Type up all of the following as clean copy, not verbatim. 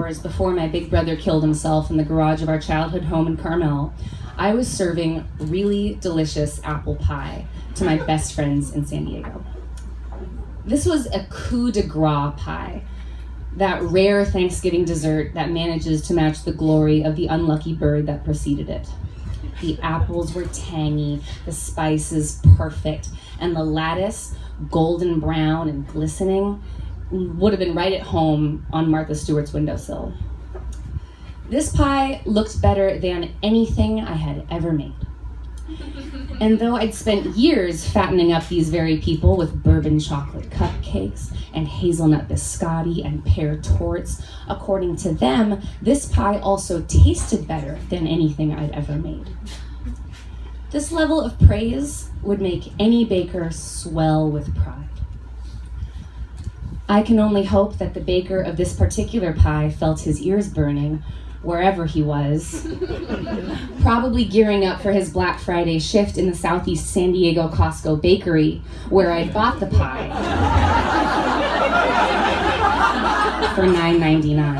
hours before my big brother killed himself in the garage of our childhood home in Carmel, I was serving really delicious apple pie to my best friends in San Diego. This was a coup de grace pie, that rare Thanksgiving dessert that manages to match the glory of the unlucky bird that preceded it. The apples were tangy, the spices perfect, and the lattice, golden brown and glistening, would have been right at home on Martha Stewart's windowsill. This pie looked better than anything I had ever made. And though I'd spent years fattening up these very people with bourbon chocolate cupcakes and hazelnut biscotti and pear torts, according to them, this pie also tasted better than anything I'd ever made. This level of praise would make any baker swell with pride. I can only hope that the baker of this particular pie felt his ears burning wherever he was, probably gearing up for his Black Friday shift in the Southeast San Diego Costco bakery, where I bought the pie for $9.99.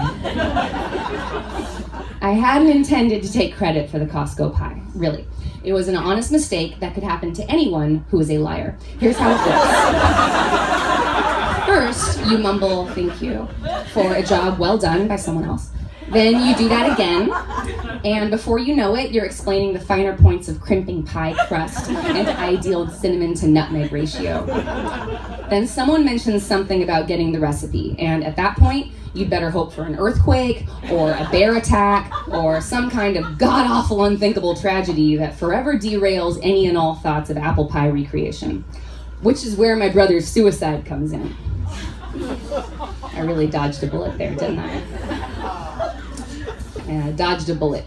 I hadn't intended to take credit for the Costco pie, really. It was an honest mistake that could happen to anyone who is a liar. Here's how it goes. First, you mumble thank you for a job well done by someone else. Then you do that again, and before you know it, you're explaining the finer points of crimping pie crust and ideal cinnamon to nutmeg ratio. Then someone mentions something about getting the recipe, and at that point, you'd better hope for an earthquake, or a bear attack, or some kind of god-awful unthinkable tragedy that forever derails any and all thoughts of apple pie recreation, which is where my brother's suicide comes in. I really dodged a bullet there, didn't I? Yeah, I dodged a bullet.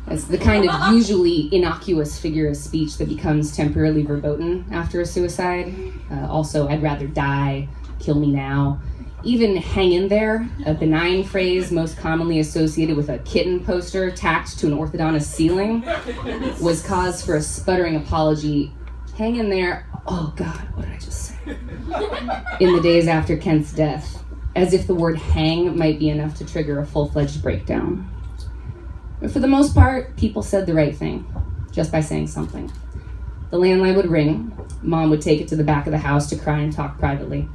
It's the kind of usually innocuous figure of speech that becomes temporarily verboten after a suicide. Also, I'd rather die, kill me now. Even hang in there, a benign phrase most commonly associated with a kitten poster tacked to an orthodontist ceiling, was cause for a sputtering apology. Hang in there, oh God, what did I just say? In the days after Kent's death, as if the word hang might be enough to trigger a full-fledged breakdown. But for the most part, people said the right thing, just by saying something. The landline would ring, Mom would take it to the back of the house to cry and talk privately.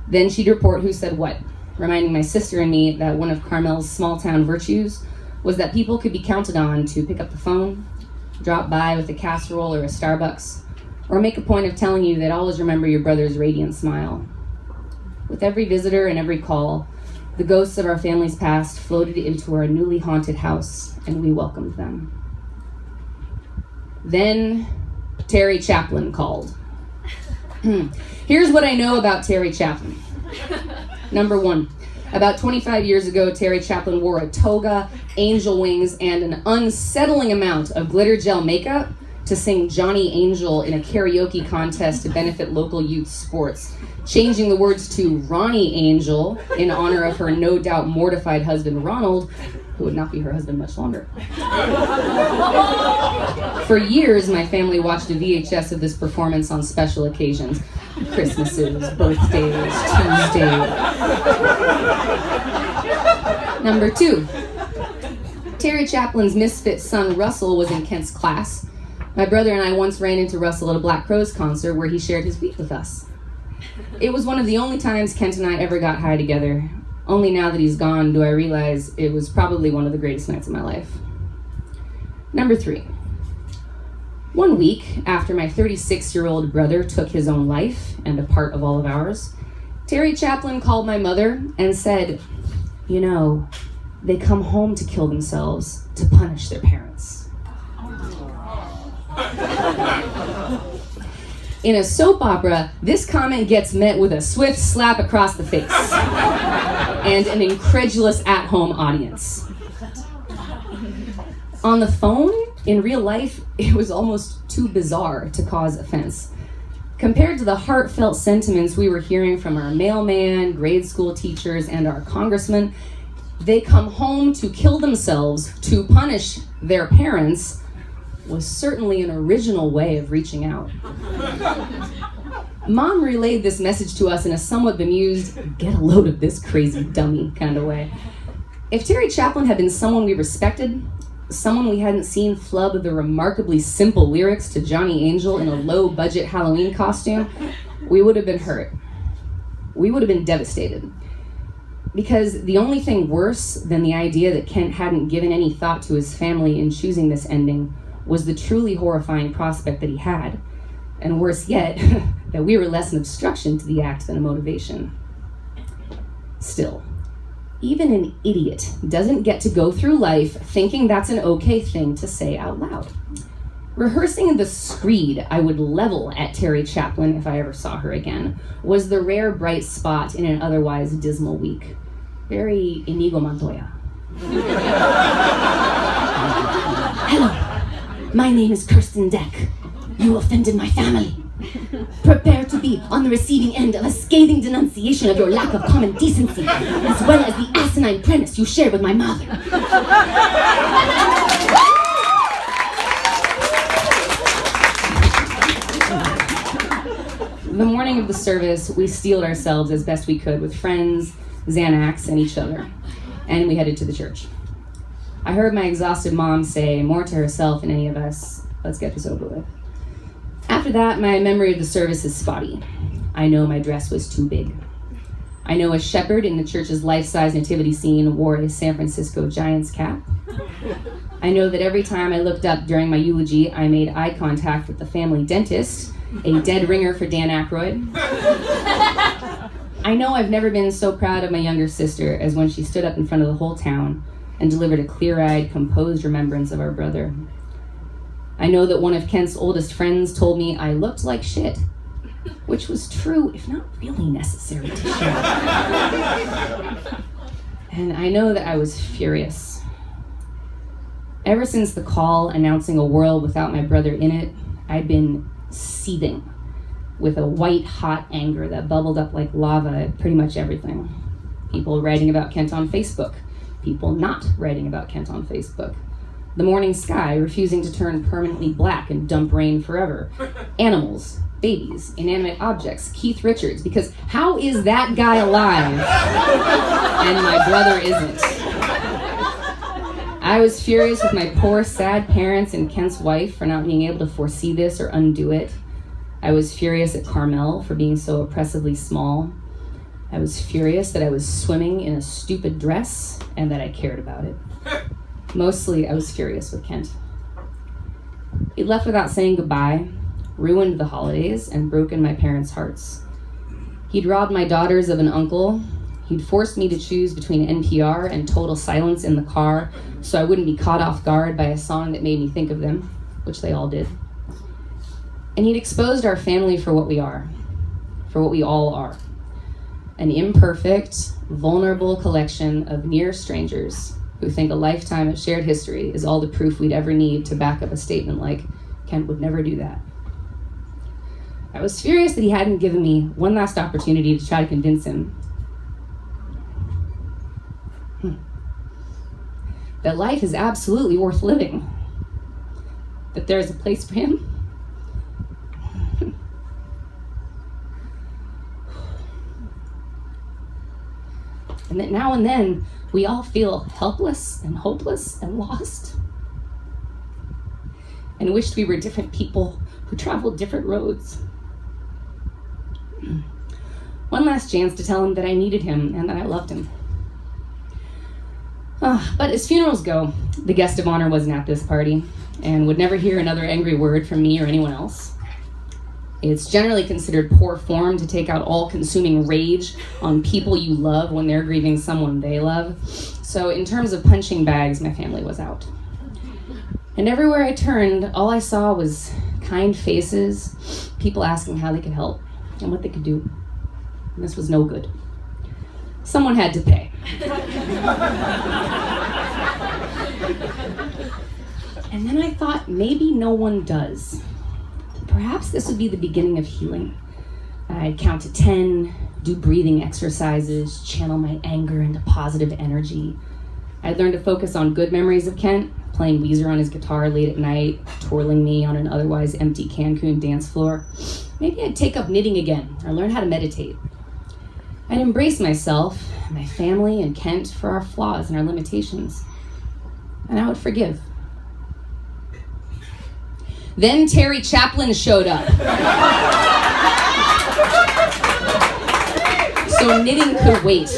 Then she'd report who said what, reminding my sister and me that one of Carmel's small-town virtues was that people could be counted on to pick up the phone, drop by with a casserole or a Starbucks, or make a point of telling you they'd always remember your brother's radiant smile. With every visitor and every call, the ghosts of our family's past floated into our newly haunted house, and we welcomed them. Then Terry Chaplin called. Here's what I know about Terry Chaplin. Number one, about 25 years ago, Terry Chaplin wore a toga, angel wings, and an unsettling amount of glitter gel makeup to sing Johnny Angel in a karaoke contest to benefit local youth sports, changing the words to Ronnie Angel in honor of her no doubt mortified husband Ronald, who would not be her husband much longer. For years, my family watched a VHS of this performance on special occasions. Christmases, birthdays, Tuesdays. Number two, Terry Chaplin's misfit son Russell was in Kent's class. My brother and I once ran into Russell at a Black Crowes concert where he shared his week with us. It was one of the only times Kent and I ever got high together. Only now that he's gone do I realize it was probably one of the greatest nights of my life. Number three. One week after my 36-year-old brother took his own life, and a part of all of ours, Terry Chaplin called my mother and said, "You know, they come home to kill themselves to punish their parents." In a soap opera, this comment gets met with a swift slap across the face and an incredulous at-home audience. On the phone, in real life, it was almost too bizarre to cause offense. Compared to the heartfelt sentiments we were hearing from our mailman, grade school teachers, and our congressman, they come home to kill themselves to punish their parents was certainly an original way of reaching out. Mom relayed this message to us in a somewhat bemused, get a load of this crazy dummy kind of way. If Terry Chaplin had been someone we respected, someone we hadn't seen flub the remarkably simple lyrics to Johnny Angel in a low-budget Halloween costume, we would have been hurt. We would have been devastated. Because the only thing worse than the idea that Kent hadn't given any thought to his family in choosing this ending was the truly horrifying prospect that he had, and worse yet, that we were less an obstruction to the act than a motivation. Still, even an idiot doesn't get to go through life thinking that's an okay thing to say out loud. Rehearsing the screed I would level at Terry Chaplin if I ever saw her again was the rare bright spot in an otherwise dismal week. Very Inigo Montoya. Hello, my name is Kirsten Deck. You offended my family. Prepare to be on the receiving end of a scathing denunciation of your lack of common decency, as well as the asinine premise you shared with my mother. The morning of the service, we steeled ourselves as best we could with friends, Xanax, and each other, and we headed to the church. I heard my exhausted mom say, more to herself than any of us, let's get this over with. After that, my memory of the service is spotty. I know my dress was too big. I know a shepherd in the church's life-size nativity scene wore a San Francisco Giants cap. I know that every time I looked up during my eulogy, I made eye contact with the family dentist, a dead ringer for Dan Aykroyd. I know I've never been so proud of my younger sister as when she stood up in front of the whole town and delivered a clear-eyed, composed remembrance of our brother. I know that one of Kent's oldest friends told me I looked like shit, which was true, if not really necessary to share. And I know that I was furious. Ever since the call announcing a world without my brother in it, I'd been seething with a white-hot anger that bubbled up like lava at pretty much everything. People writing about Kent on Facebook, people not writing about Kent on Facebook. The morning sky refusing to turn permanently black and dump rain forever. Animals, babies, inanimate objects, Keith Richards, because how is that guy alive and my brother isn't? I was furious with my poor, sad parents and Kent's wife for not being able to foresee this or undo it. I was furious at Carmel for being so oppressively small. I was furious that I was swimming in a stupid dress and that I cared about it. Mostly, I was furious with Kent. He left without saying goodbye, ruined the holidays, and broken my parents' hearts. He'd robbed my daughters of an uncle. He'd forced me to choose between NPR and total silence in the car so I wouldn't be caught off guard by a song that made me think of them, which they all did. And he'd exposed our family for what we are, for what we all are. An imperfect, vulnerable collection of near strangers who think a lifetime of shared history is all the proof we'd ever need to back up a statement like, Kent would never do that. I was furious that he hadn't given me one last opportunity to try to convince him that life is absolutely worth living, that there is a place for him. And that now and then, we all feel helpless and hopeless and lost. And wished we were different people who traveled different roads. One last chance to tell him that I needed him and that I loved him. But as funerals go, the guest of honor wasn't at this party and would never hear another angry word from me or anyone else. It's generally considered poor form to take out all-consuming rage on people you love when they're grieving someone they love. So in terms of punching bags, my family was out. And everywhere I turned, all I saw was kind faces, people asking how they could help and what they could do. And this was no good. Someone had to pay. And then I thought, maybe no one does. Perhaps this would be the beginning of healing. I'd count to 10, do breathing exercises, channel my anger into positive energy. I'd learn to focus on good memories of Kent, playing Weezer on his guitar late at night, twirling me on an otherwise empty Cancun dance floor. Maybe I'd take up knitting again, or learn how to meditate. I'd embrace myself, my family, and Kent for our flaws and our limitations. And I would forgive. Then Terry Chaplin showed up. So knitting could wait.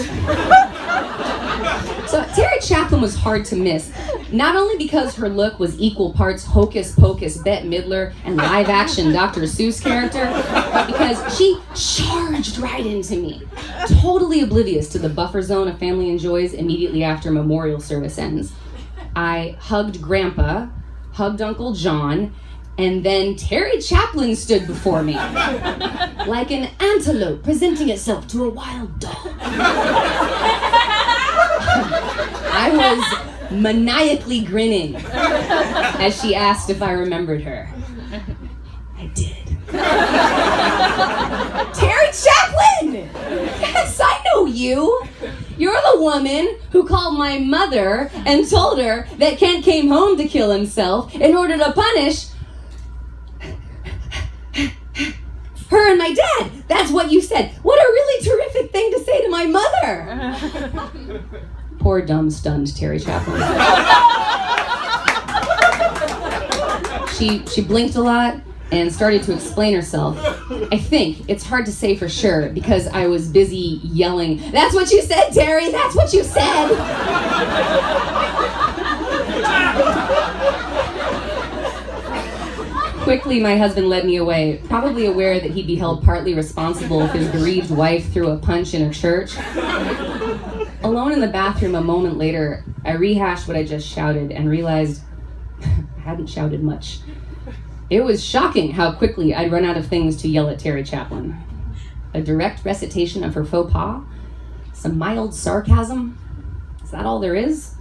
So Terry Chaplin was hard to miss, not only because her look was equal parts Hocus Pocus Bette Midler and live-action Dr. Seuss character, but because she charged right into me, totally oblivious to the buffer zone a family enjoys immediately after memorial service ends. I hugged Grandpa, hugged Uncle John, and then Terry Chaplin stood before me, like an antelope presenting itself to a wild dog. I was maniacally grinning as she asked if I remembered her. I did. Terry Chaplin! Yes, I know you. You're the woman who called my mother and told her that Kent came home to kill himself in order to punish her and my dad. That's what you said. What a really terrific thing to say to my mother. Poor dumb stunned Terry Chaplin. She blinked a lot and started to explain herself. I think it's hard to say for sure because I was busy yelling, "That's what you said, Terry! That's what you said!" Quickly, my husband led me away, probably aware that he'd be held partly responsible if his bereaved wife threw a punch in a church. Alone in the bathroom a moment later, I rehashed what I just shouted and realized I hadn't shouted much. It was shocking how quickly I'd run out of things to yell at Terry Chaplin. A direct recitation of her faux pas? Some mild sarcasm? Is that all there is?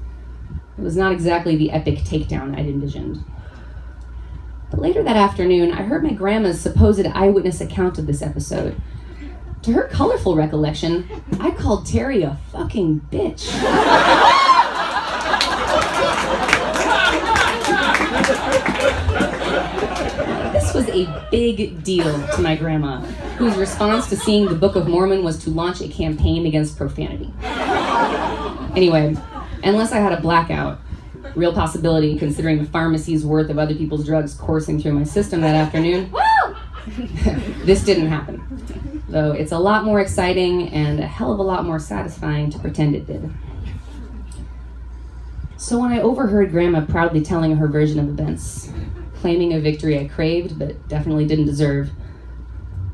It was not exactly the epic takedown I'd envisioned. But later that afternoon, I heard my grandma's supposed eyewitness account of this episode. To her colorful recollection, I called Terry a fucking bitch. This was a big deal to my grandma, whose response to seeing the Book of Mormon was to launch a campaign against profanity. Anyway, unless I had a blackout, real possibility considering the pharmacy's worth of other people's drugs coursing through my system that afternoon, this didn't happen. Though it's a lot more exciting and a hell of a lot more satisfying to pretend it did. So when I overheard Grandma proudly telling her version of events, claiming a victory I craved but definitely didn't deserve,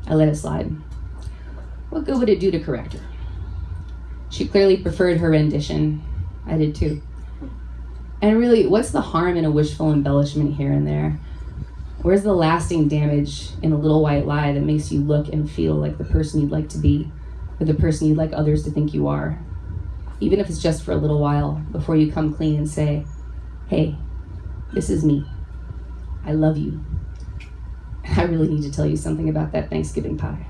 I let it slide. What good would it do to correct her? She clearly preferred her rendition. I did too. And really, what's the harm in a wishful embellishment here and there? Where's the lasting damage in a little white lie that makes you look and feel like the person you'd like to be, or the person you'd like others to think you are? Even if it's just for a little while, before you come clean and say, "Hey, this is me. I love you. I really need to tell you something about that Thanksgiving pie."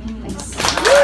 Thanks.